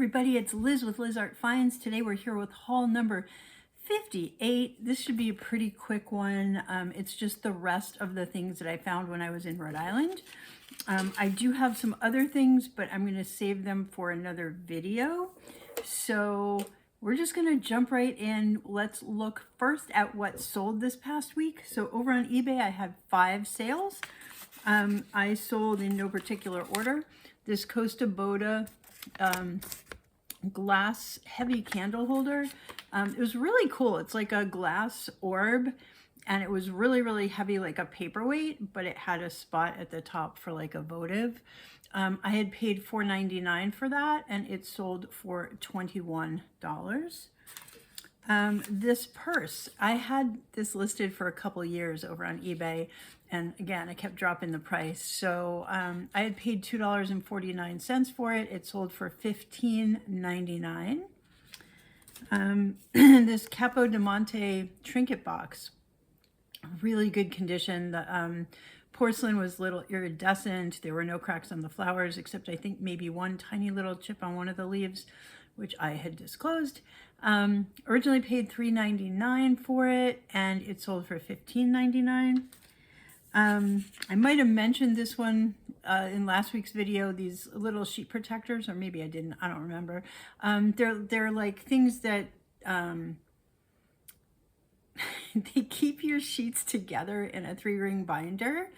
everybody, it's Liz with Liz Art Finds. Today we're here with haul number 58. This should be a pretty quick one. It's just the rest of the things that I found when I was in Rhode Island. I do have some other things, but I'm going to save them for another video. So we're just going to jump right in. Let's look first at what sold this past week. So over on eBay, I had 5 sales. I sold in no particular order this Costa Boda glass heavy candle holder. It was really cool. It's like a glass orb, and it was really heavy, like a paperweight, but it had a spot at the top for like a votive. I had paid $4.99 for that, and it sold for $21. This purse, I had this listed for a couple years over on eBay, and again, I kept dropping the price. So I had paid $2.49 for it. It sold for $15.99. This Capo di Monte trinket box, really good condition. The porcelain was a little iridescent. There were no cracks on the flowers, except I think maybe one tiny little chip on one of the leaves, which I had disclosed. Originally paid $3.99 for it, and it sold for $15.99. I might have mentioned this one in last week's video, these little sheet protectors, or maybe I didn't, I don't remember. They're like things that they keep your sheets together in a 3-ring binder.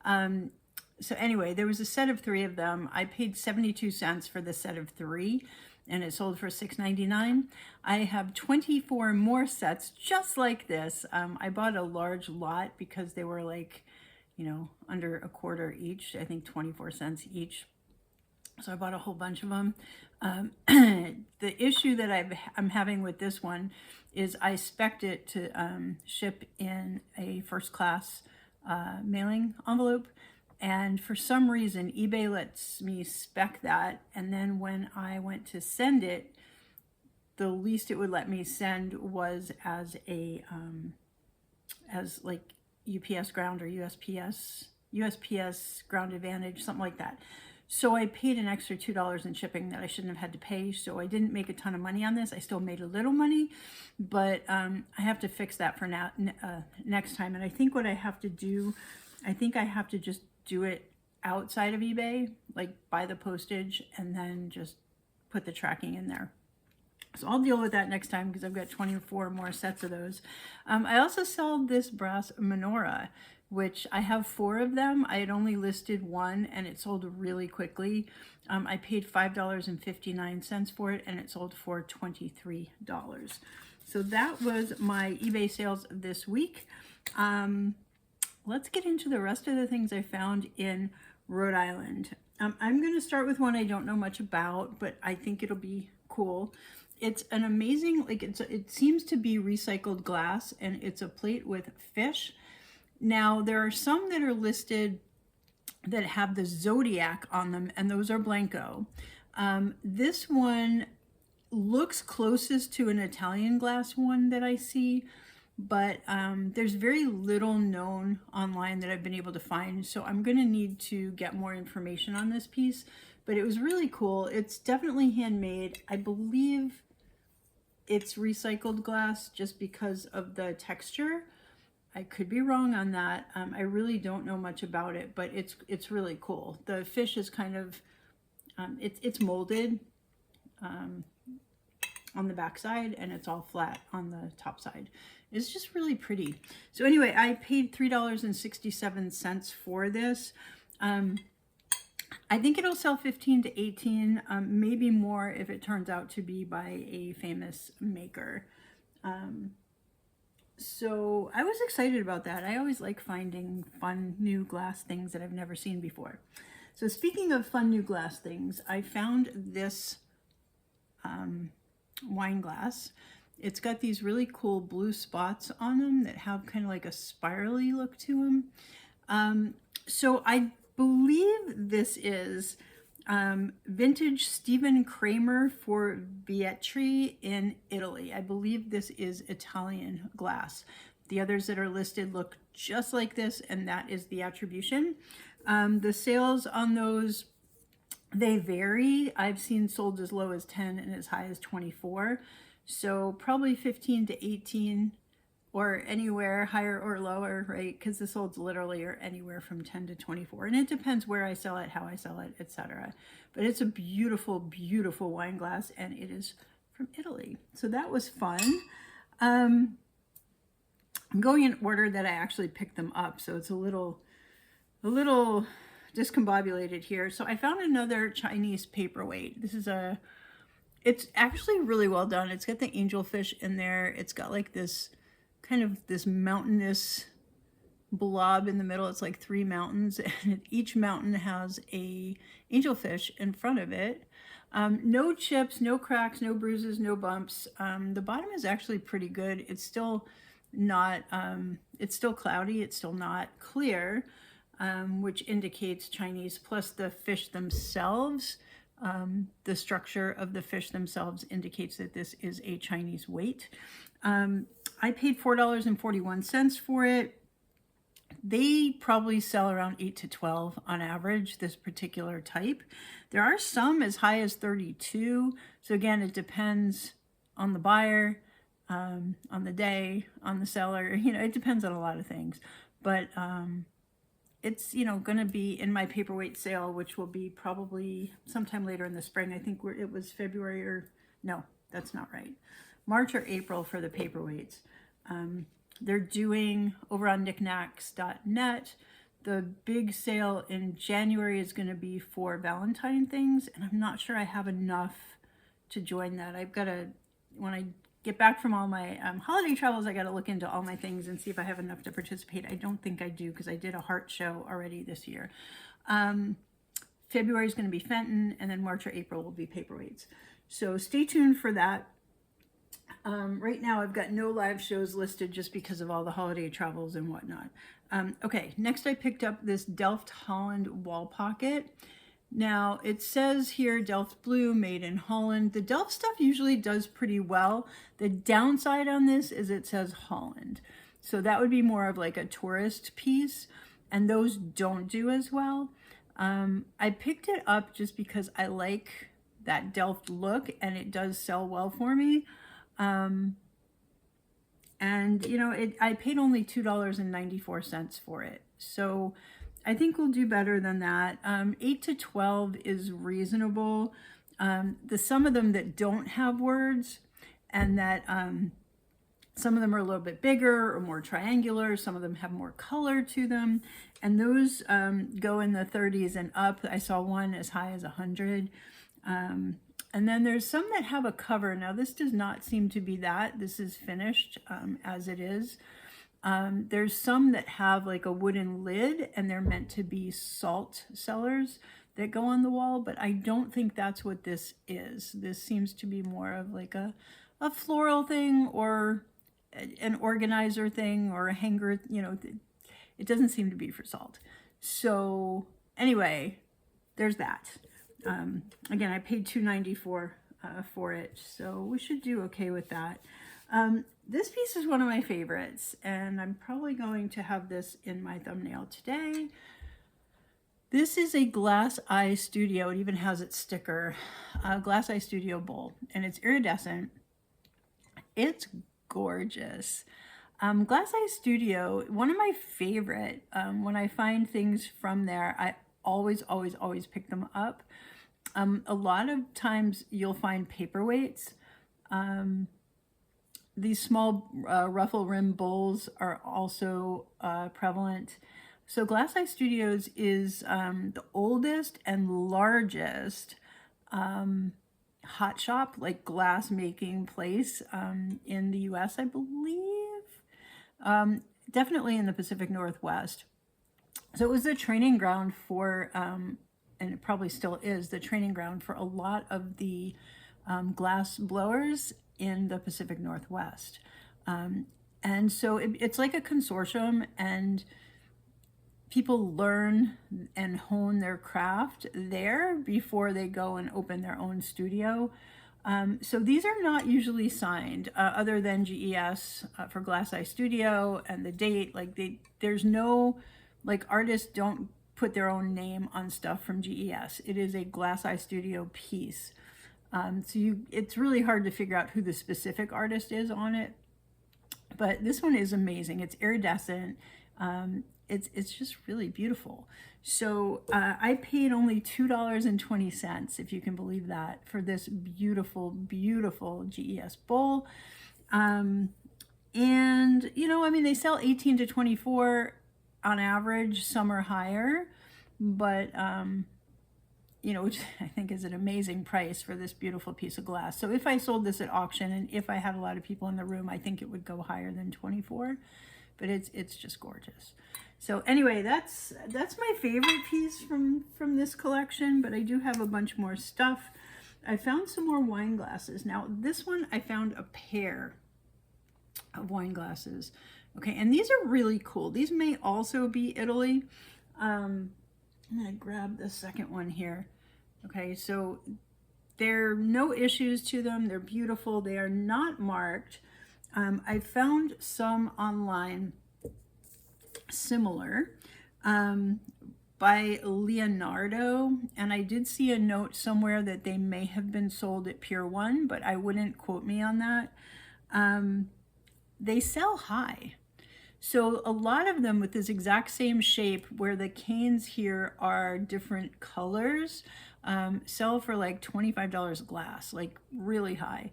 So anyway, there was a set of 3 of them. I paid 72 cents for the set of 3, and it sold for $6.99. I have 24 more sets just like this. I bought a large lot because they were like, you know, under a quarter each, I think 24 cents each. So I bought a whole bunch of them. The issue that I'm having with this one is I spec'd it to ship in a first class mailing envelope. And for some reason, eBay lets me spec that. And then when I went to send it, the least it would let me send was as a, as like UPS ground or USPS ground advantage, something like that. So I paid an extra $2 in shipping that I shouldn't have had to pay. So I didn't make a ton of money on this. I still made a little money, but I have to fix that for now, next time. And I think what I have to do, I think I have to just do it outside of eBay, like buy the postage and then just put the tracking in there. So I'll deal with that next time because I've got 24 more sets of those. I also sold this brass menorah, which I have 4 of them. I had only listed 1 and it sold really quickly. I paid $5.59 for it and it sold for $23. So that was my eBay sales this week. Let's get into the rest of the things I found in Rhode Island. I'm going to start with one I don't know much about, but I think it'll be cool. It's an amazing, like it seems to be recycled glass, and it's a plate with fish. Now there are some that are listed that have the zodiac on them, and those are Blanco. This one looks closest to an Italian glass one that I see, but there's very little known online that I've been able to find, so I'm going to need to get more information on this piece. But it was really cool. It's definitely handmade. I believe it's recycled glass just because of the texture. I could be wrong on that. I really don't know much about it, but it's really cool. The fish is kind of, it's molded on the back side, and it's all flat on the top side. It's just really pretty. So anyway, I paid $3.67 for this. I think it'll sell 15 to 18, maybe more if it turns out to be by a famous maker. So I was excited about that. I always like finding fun new glass things that I've never seen before. So speaking of fun new glass things, I found this wine glass. It's got these really cool blue spots on them that have kind of like a spirally look to them. So I believe this is vintage Stephen Kramer for Vietri in Italy. I believe this is Italian glass. The others that are listed look just like this, and that is the attribution. The sales on those They vary. I've seen sold as low as 10 and as high as 24. So probably 15 to 18 or anywhere higher or lower, right? Because the solds literally are anywhere from 10 to 24. And it depends where I sell it, how I sell it, etc. But it's a beautiful, beautiful wine glass, and it is from Italy. So that was fun. I'm going in order that I actually picked them up, so it's a little discombobulated here. So I found another Chinese paperweight. It's actually really well done. It's got the angelfish in there. It's got like this kind of this mountainous blob in the middle. It's like 3 mountains, and each mountain has a angelfish in front of it. No chips, no cracks, no bruises, no bumps. The bottom is actually pretty good. It's still not, it's still cloudy. It's still not clear, which indicates Chinese, plus the fish themselves. The structure of the fish themselves indicates that this is a Chinese weight. I paid $4.41 for it. They probably sell around 8 to 12 on average, this particular type. There are some as high as 32. So again, it depends on the buyer, on the day, on the seller. You know, it depends on a lot of things. But it's, you know, going to be in my paperweight sale, which will be probably sometime later in the spring. I think it was February, or no, that's not right. March or April for the paperweights. They're doing over on knickknacks.net. The big sale in January is going to be for Valentine things, and I'm not sure I have enough to join that. I've got to, when I get back from all my holiday travels, I got to look into all my things and see if I have enough to participate. I don't think I do, because I did a heart show already this year. February is going to be Fenton, and then March or April will be paperweights. So stay tuned for that. Right now I've got no live shows listed just because of all the holiday travels and whatnot. Okay, next I picked up this Delft Holland wall pocket. Now it says here Delft Blue, made in Holland. The Delft stuff usually does pretty well. The downside on this is it says Holland. So that would be more of like a tourist piece, and those don't do as well. I picked it up just because I like that Delft look, and it does sell well for me. And you know, I paid only $2.94 for it. So I think we'll do better than that. 8 to 12 is reasonable. Some of them that don't have words, and that some of them are a little bit bigger or more triangular. Some of them have more color to them, and those go in the 30s and up. I saw one as high as 100. And then there's some that have a cover. Now this does not seem to be that. This is finished as it is. There's some that have like a wooden lid, and they're meant to be salt cellars that go on the wall, but I don't think that's what this is. This seems to be more of like a floral thing, or an organizer thing, or a hanger. You know, it doesn't seem to be for salt. So anyway, there's that. Again, I paid $2.94 for it, so we should do okay with that. This piece is one of my favorites, and I'm probably going to have this in my thumbnail today. This is a Glass Eye Studio. It even has its sticker, Glass Eye Studio bowl, and it's iridescent. It's gorgeous. Glass Eye Studio, one of my favorite. When I find things from there, I always pick them up. A lot of times you'll find paperweights. These small ruffle rim bowls are also prevalent. So Glass Eye Studios is the oldest and largest hot shop, like glass making place in the US, I believe. Definitely in the Pacific Northwest. So it was the training ground for, and it probably still is, the training ground for a lot of the glass blowers in the Pacific Northwest. And so it's like a consortium, and people learn and hone their craft there before they go and open their own studio. So these are not usually signed, other than GES for Glass Eye Studio and the date. Like there's no, like, artists don't put their own name on stuff from GES. It is a Glass Eye Studio piece. It's really hard to figure out who the specific artist is on it. But this one is amazing. It's iridescent. It's just really beautiful. So I paid only $2.20, if you can believe that, for this beautiful, beautiful GES bowl. And, you know, I mean, they sell 18 to 24 on average. Some are higher, but, you know, which I think is an amazing price for this beautiful piece of glass. So if I sold this at auction and if I had a lot of people in the room, I think it would go higher than 24, but it's just gorgeous. So anyway, that's my favorite piece from this collection, but I do have a bunch more stuff. I found some more wine glasses. Now this one, I found a pair of wine glasses. Okay, and these are really cool. These may also be Italy. I'm gonna grab the second one here. Okay, so there are no issues to them. They're beautiful. They are not marked. I found some online similar by Leonardo, and I did see a note somewhere that they may have been sold at Pier 1, but I wouldn't quote me on that. They sell high. So a lot of them with this exact same shape, where the canes here are different colors, sell for like $25 a glass, like really high.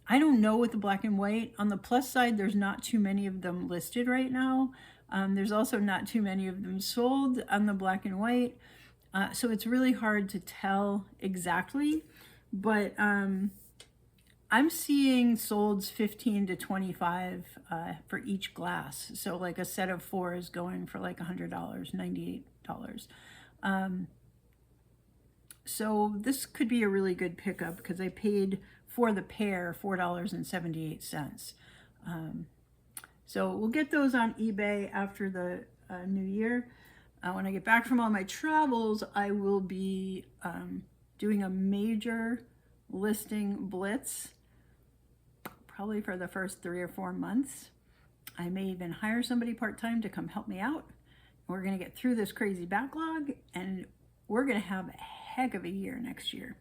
I don't know with the black and white. On the plus side, there's not too many of them listed right now. There's also not too many of them sold on the black and white. So it's really hard to tell exactly, but I'm seeing solds 15 to 25 for each glass. So like a set of 4 is going for like $100, $98. So this could be a really good pickup because I paid for the pair $4.78. So we'll get those on eBay after the new year. When I get back from all my travels, I will be doing a major listing blitz, probably for the first 3 or 4 months. I may even hire somebody part-time to come help me out. We're going to get through this crazy backlog, and we're going to have a heck of a year next year.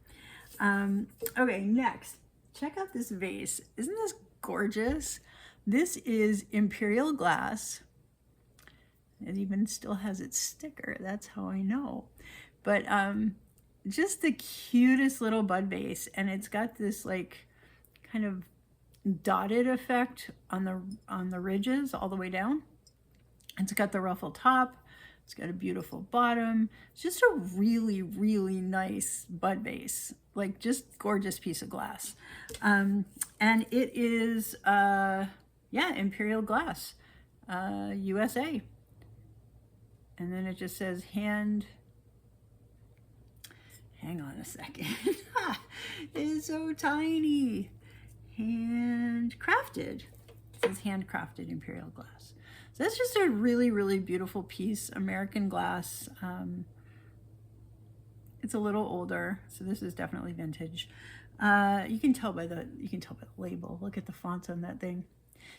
Okay, next, check out this vase. Isn't this gorgeous? This is Imperial glass. It even still has its sticker. That's how I know. But just the cutest little bud vase, and it's got this like kind of dotted effect on the ridges all the way down. It's got the ruffled top. It's got a beautiful bottom. It's just a really, really nice bud vase, like just gorgeous piece of glass. And it is, yeah, Imperial glass, USA. And then it just says hang on a second. It is so tiny. Handcrafted. It says handcrafted Imperial glass. So that's just a really, really beautiful piece, American glass. It's a little older, so this is definitely vintage. You can tell by the label. Look at the fonts on that thing.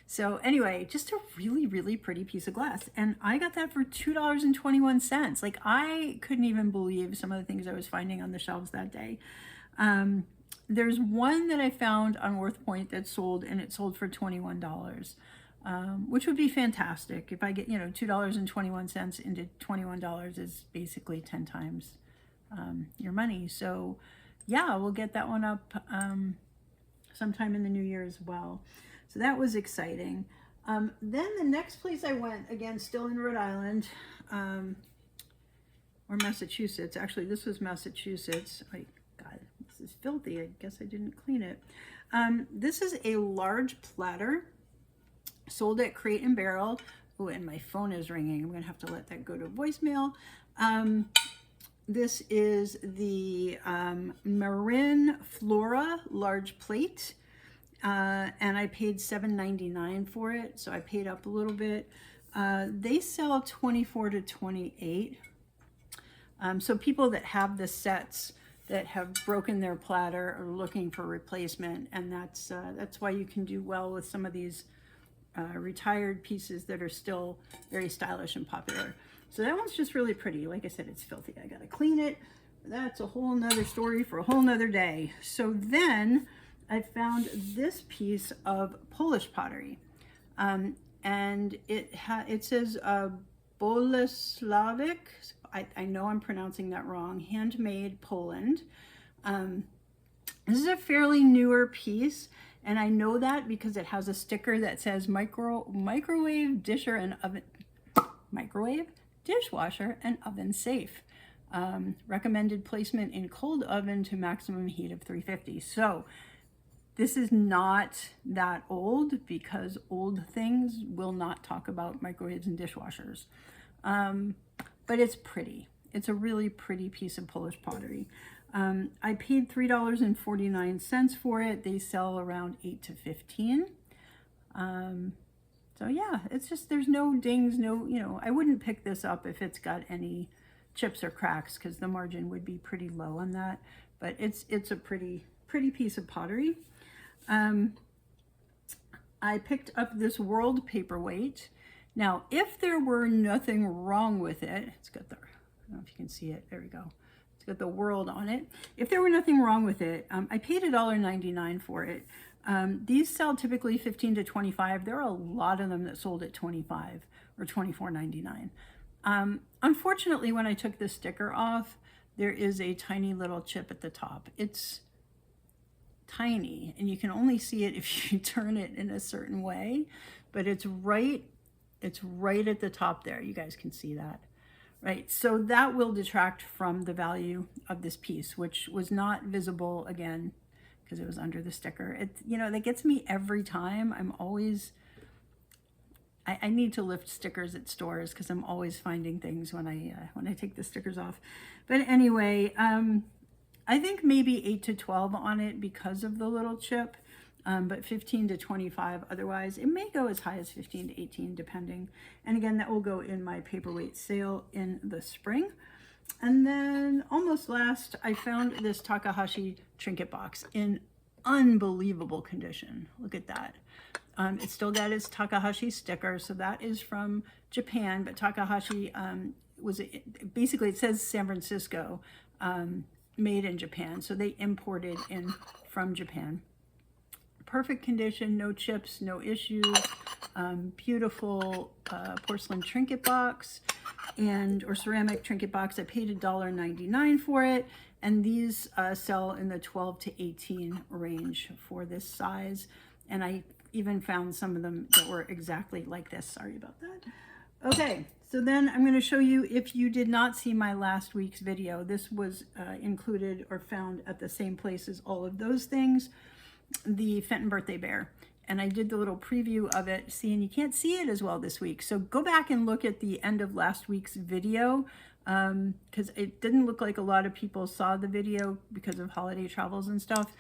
So anyway, just a really, really pretty piece of glass. And I got that for $2.21. Like, I couldn't even believe some of the things I was finding on the shelves that day. There's one that I found on WorthPoint that sold, and it sold for $21, which would be fantastic. If I get, $2.21 into $21 is basically 10 times your money. So yeah, we'll get that one up sometime in the new year as well. So that was exciting. Then the next place I went, again, still in Rhode Island, or Massachusetts. Actually, this was Massachusetts. Oh, God, this is filthy. I guess I didn't clean it. This is a large platter sold at Crate and Barrel. Oh, and my phone is ringing. I'm going to have to let that go to voicemail. This is the Marin Flora large plate. And I paid $7.99 for it, so I paid up a little bit. They sell 24 to 28. So people that have the sets that have broken their platter are looking for replacement, and that's why you can do well with some of these retired pieces that are still very stylish and popular. So that one's just really pretty. Like I said, it's filthy. I gotta clean it. That's a whole nother story for a whole nother day. So then I found this piece of Polish pottery. And it says Bolesławiec. I know I'm pronouncing that wrong. Handmade, Poland. This is a fairly newer piece, and I know that because it has a sticker that says microwave dishwasher and oven safe. Recommended placement in cold oven to maximum heat of 350. So this is not that old, because old things will not talk about microwaves and dishwashers. But it's pretty. It's a really pretty piece of Polish pottery. I paid $3.49 for it. They sell around 8 to 15. So yeah, it's just, there's no dings, no, you know, I wouldn't pick this up if it's got any chips or cracks, because the margin would be pretty low on that. But it's a pretty piece of pottery. I picked up this World paperweight. Now, if there were nothing wrong with it, it's got the, I don't know if you can see it, there we go. It's got the World on it. If there were nothing wrong with it, I paid $1.99 for it. These sell typically 15 to 25. There are a lot of them that sold at 25 or $24.99. Unfortunately, when I took the sticker off, there is a tiny little chip at the top. It's tiny, and you can only see it if you turn it in a certain way, but it's right at the top there. You guys can see that, right? So that will detract from the value of this piece, which was not visible, again, because it was under the sticker. It, you know, that gets me every time. I'm always, I need to lift stickers at stores, because I'm always finding things when I take the stickers off. But anyway, I think maybe 8 to 12 on it because of the little chip, but 15 to 25 otherwise. It may go as high as 15 to 18 depending. And again, that will go in my paperweight sale in the spring. And then almost last, I found this Takahashi trinket box in unbelievable condition. Look at that. It's still got its Takahashi sticker, so that is from Japan, but Takahashi basically, it says San Francisco, made in Japan, so they imported in from Japan. Perfect condition, no chips, no issues. Beautiful porcelain trinket box or ceramic trinket box. I paid $1.99 for it, and these sell in the 12 to 18 range for this size. And I even found some of them that were exactly like this. Sorry about that. Okay, so then I'm going to show you, if you did not see my last week's video, this was included or found at the same place as all of those things, the Fenton Birthday Bear. And I did the little preview of it. See, and you can't see it as well this week. So go back and look at the end of last week's video, because it didn't look like a lot of people saw the video because of holiday travels and stuff.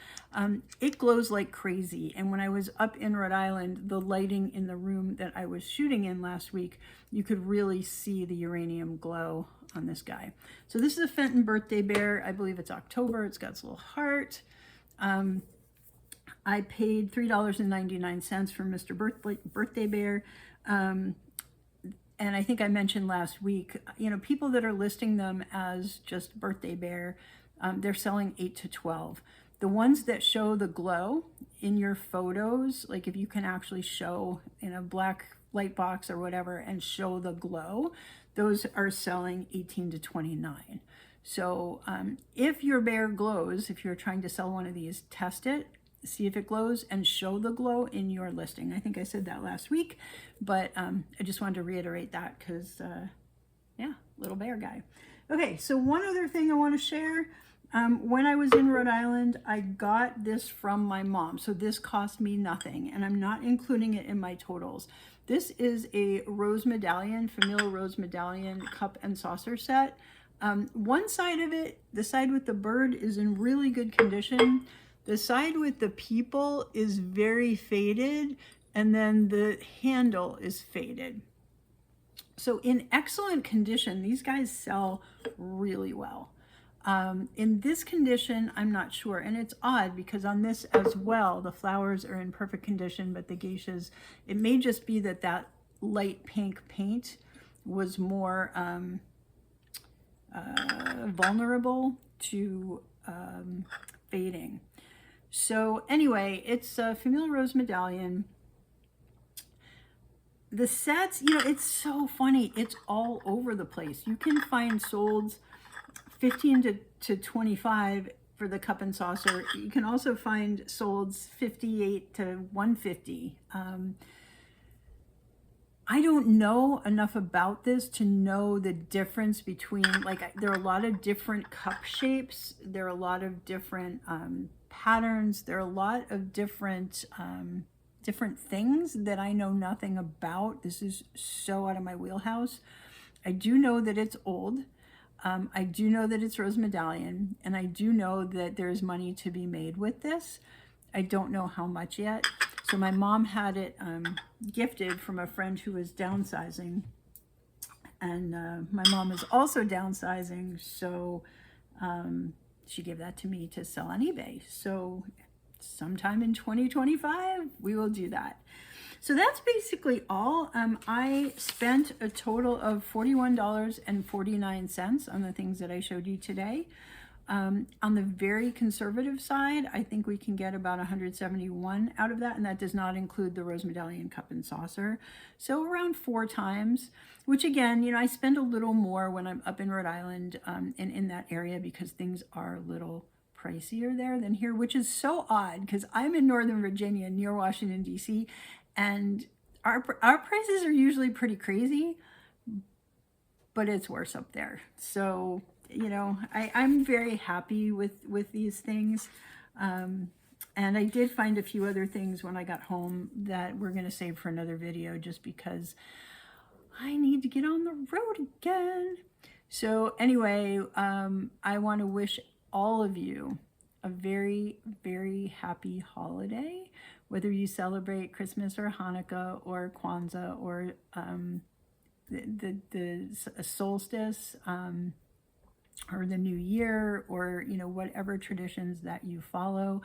It glows like crazy. And when I was up in Rhode Island, the lighting in the room that I was shooting in last week, you could really see the uranium glow on this guy. So this is a Fenton Birthday Bear. I believe it's October. It's got its little heart. I paid $3.99 for Mr. Birthday Bear. And I think I mentioned last week, you know, people that are listing them as just Birthday Bear, they're selling 8 to 12. The ones that show the glow in your photos, like if you can actually show in a black light box or whatever and show the glow, those are selling 18 to 29. So if your bear glows, if you're trying to sell one of these, test it, see if it glows, and show the glow in your listing. I think I said that last week, but I just wanted to reiterate that because, yeah, little bear guy. Okay, so one other thing I want to share. When I was in Rhode Island, I got this from my mom. So this cost me nothing, and I'm not including it in my totals. This is a rose medallion, familial rose medallion cup and saucer set. One side of it, the side with the bird, is in really good condition. The side with the people is very faded, and then the handle is faded. So in excellent condition, these guys sell really well. In this condition, I'm not sure. And it's odd because on this as well, the flowers are in perfect condition, but the geishas, it may just be that light pink paint was more vulnerable to fading. So anyway, it's a Familiar Rose Medallion. The sets, you know, it's so funny. It's all over the place. You can find solds 15 to 25 for the cup and saucer. You can also find solds 58 to 150. I don't know enough about this to know the difference between, like, there are a lot of different cup shapes. There are a lot of different patterns. There are a lot of different different things that I know nothing about. This is so out of my wheelhouse. I do know that it's old. I do know that it's Rose Medallion, and I do know that there's money to be made with this. I don't know how much yet. So my mom had it gifted from a friend who was downsizing, and my mom is also downsizing, so she gave that to me to sell on eBay. So sometime in 2025, we will do that. So that's basically all. I spent a total of $41.49 on the things that I showed you today. On the very conservative side, I think we can get about 171 out of that, and that does not include the Rose Medallion cup and saucer. So around 4 times, which again, you know, I spend a little more when I'm up in Rhode Island and in that area because things are a little pricier there than here, which is so odd because I'm in Northern Virginia near Washington, D.C., and our prices are usually pretty crazy, but it's worse up there. So, you know, I'm very happy with these things. And I did find a few other things when I got home that we're going to save for another video just because I need to get on the road again. So anyway, I want to wish all of you a very, very happy holiday, whether you celebrate Christmas or Hanukkah or Kwanzaa or the solstice or the new year, or, you know, whatever traditions that you follow.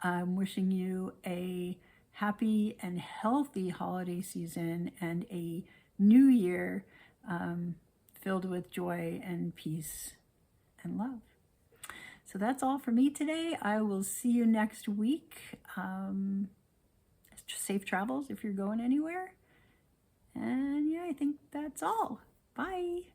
I'm wishing you a happy and healthy holiday season and a new year filled with joy and peace and love. So that's all for me today. I will see you next week. Safe travels if you're going anywhere. And yeah, I think that's all. Bye.